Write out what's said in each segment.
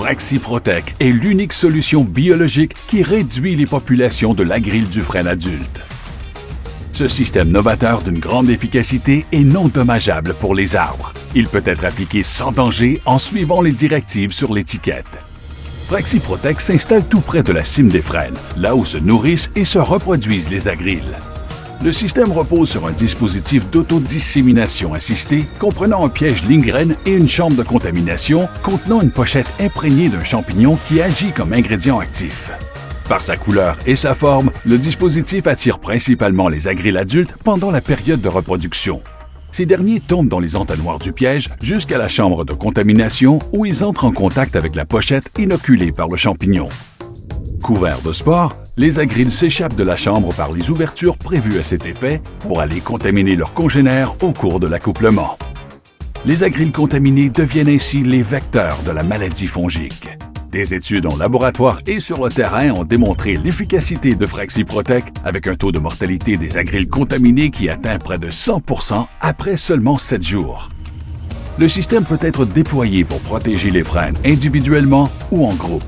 Fraxiprotec est l'unique solution biologique qui réduit les populations de l'agril du frêne adulte. Ce système novateur d'une grande efficacité est non dommageable pour les arbres. Il peut être appliqué sans danger en suivant les directives sur l'étiquette. Fraxiprotec s'installe tout près de la cime des frênes, là où se nourrissent et se reproduisent les agrils. Le système repose sur un dispositif d'autodissémination assistée comprenant un piège Lindgren et une chambre de contamination contenant une pochette imprégnée d'un champignon qui agit comme ingrédient actif. Par sa couleur et sa forme, le dispositif attire principalement les agrils adultes pendant la période de reproduction. Ces derniers tombent dans les entonnoirs du piège jusqu'à la chambre de contamination où ils entrent en contact avec la pochette inoculée par le champignon. Couverts de spores, les agrils s'échappent de la chambre par les ouvertures prévues à cet effet pour aller contaminer leurs congénères au cours de l'accouplement. Les agrils contaminés deviennent ainsi les vecteurs de la maladie fongique. Des études en laboratoire et sur le terrain ont démontré l'efficacité de Fraxiprotec avec un taux de mortalité des agrils contaminés qui atteint près de 100% après seulement 7 jours. Le système peut être déployé pour protéger les frênes individuellement ou en groupe.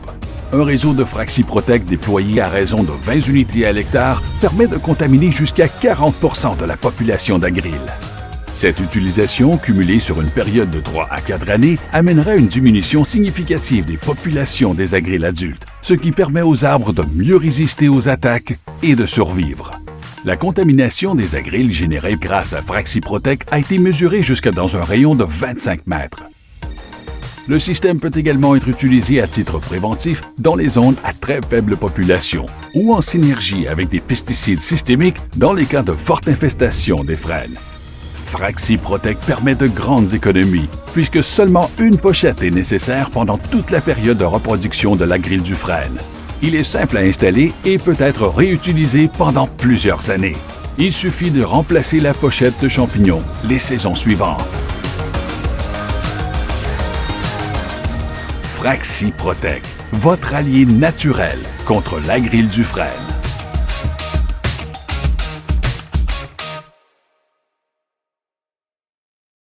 Un réseau de Fraxiprotec déployé à raison de 20 unités à l'hectare permet de contaminer jusqu'à 40% de la population d'agrils. Cette utilisation, cumulée sur une période de 3 à 4 années, amènerait une diminution significative des populations des agrils adultes, ce qui permet aux arbres de mieux résister aux attaques et de survivre. La contamination des agrils générée grâce à Fraxiprotec a été mesurée jusqu'à dans un rayon de 25 mètres. Le système peut également être utilisé à titre préventif dans les zones à très faible population ou en synergie avec des pesticides systémiques dans les cas de forte infestation des frênes. Fraxiprotec permet de grandes économies puisque seulement une pochette est nécessaire pendant toute la période de reproduction de l'agril du frêne. Il est simple à installer et peut être réutilisé pendant plusieurs années. Il suffit de remplacer la pochette de champignons les saisons suivantes. Fraxiprotec, votre allié naturel contre l'agril du frêne.